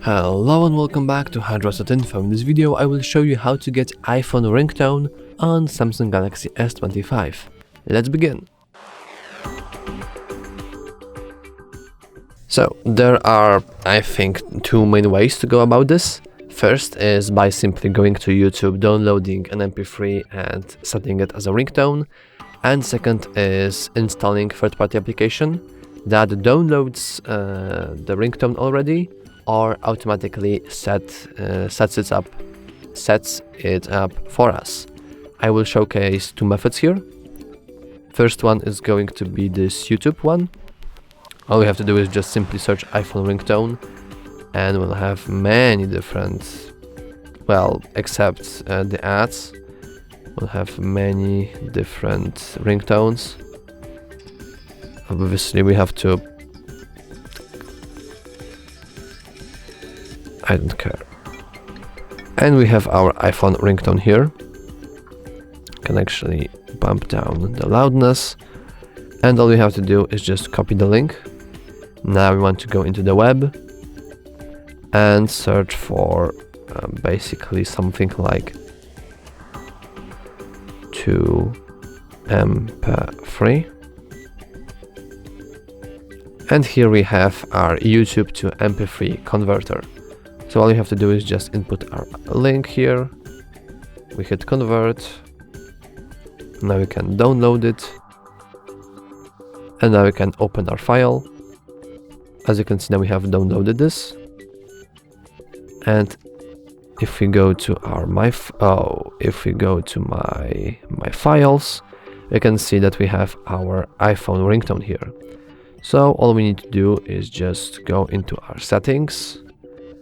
Hello and welcome back to HardReset.Info. In this video I will show you how to get iPhone ringtone on Samsung Galaxy S25. Let's begin. So there are, I think, two main ways to go about this. First is by simply going to YouTube, downloading an MP3 and setting it as a ringtone. And second is installing third-party application that downloads the ringtone already or automatically sets it up for us. I will showcase two methods here. First one is going to be this YouTube one. All we have to do is just simply search iPhone ringtone, and we'll have many different, well, except the ads, we'll have many different ringtones. Obviously we have to, I don't care. And we have our iPhone ringtone here. Can actually bump down the loudness, and all we have to do is just copy the link. Now we want to go into the web and search for basically something like 2MP3, and here we have our YouTube to MP3 converter. So all you have to do is just input our link here, we hit convert, now we can download it, and now we can open our file. As you can see, now we have downloaded this, and if we go to our my files, we can see that we have our iPhone ringtone here. So all we need to do is just go into our settings,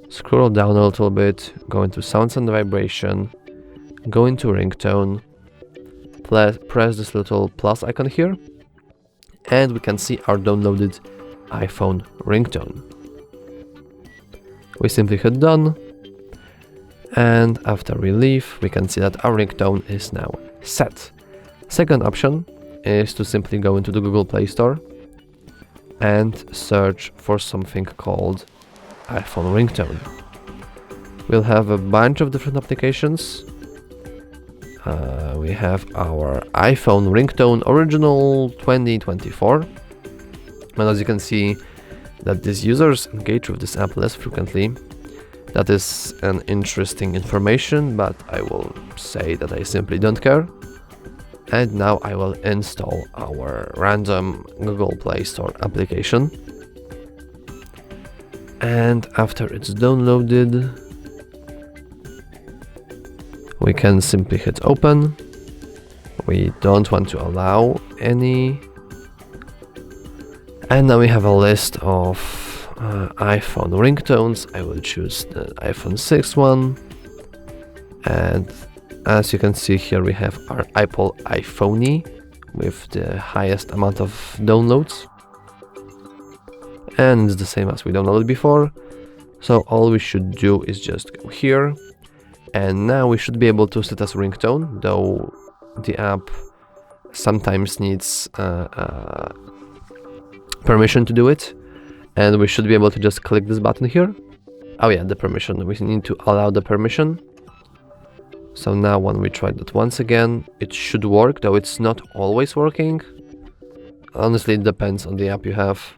scroll down a little bit, go into sounds and vibration, go into ringtone, press this little plus icon here, and we can see our downloaded iPhone ringtone. We simply hit done, and after we leave, we can see that our ringtone is now set. Second option is to simply go into the Google Play Store and search for something called iPhone ringtone. We'll have a bunch of different applications. We have our iPhone ringtone original 2024, and as you can see that these users engage with this app less frequently. That is an interesting information, but I will say that I simply don't care. And now I will install our random Google Play Store application. And after it's downloaded, we can simply hit open. We don't want to allow any. And now we have a list of iPhone ringtones. I will choose the iPhone 6 one. And as you can see here, we have our Apple iPhone with the highest amount of downloads. And it's the same as we downloaded before. So all we should do is just go here. And now we should be able to set as ringtone, though the app sometimes needs permission to do it. And we should be able to just click this button here. Oh yeah, the permission. We need to allow the permission. So now when we try that once again, it should work, though it's not always working. Honestly, it depends on the app you have.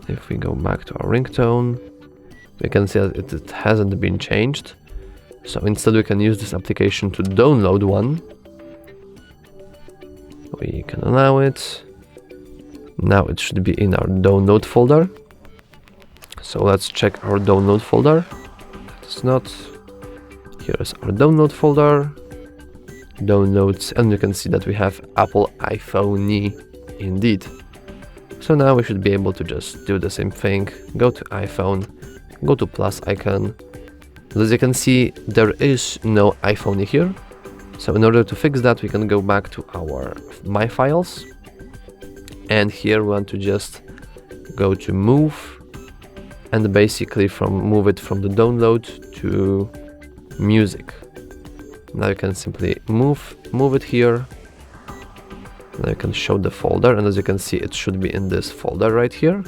If we go back to our ringtone, we can see that it hasn't been changed. So instead we can use this application to download one. We can allow it. Now it should be in our download folder. So let's check our download folder. It's not. Here's our download folder. Downloads, and you can see that we have Apple iPhone indeed. So now we should be able to just do the same thing. Go to iPhone, go to plus icon. As you can see, there is no iPhone here. So in order to fix that, we can go back to our My Files. And here we want to just go to move, and basically move it from the download to music. Now you can simply move it here. Now you can show the folder, and as you can see, it should be in this folder right here.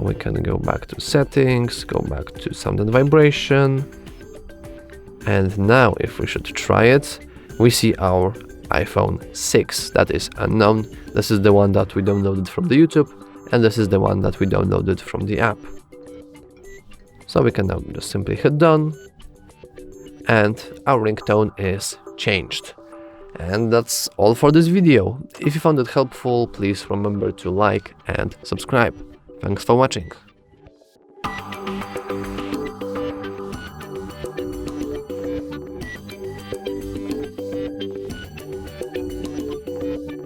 We can go back to settings, go back to sound and vibration. And now if we should try it, we see our iPhone 6 that is unknown. This is the one that we downloaded from the YouTube, and this is the one that we downloaded from the app. So we can now just simply hit done, and our ringtone is changed. And that's all for this video. If you found it helpful, please remember to like and subscribe. Thanks for watching.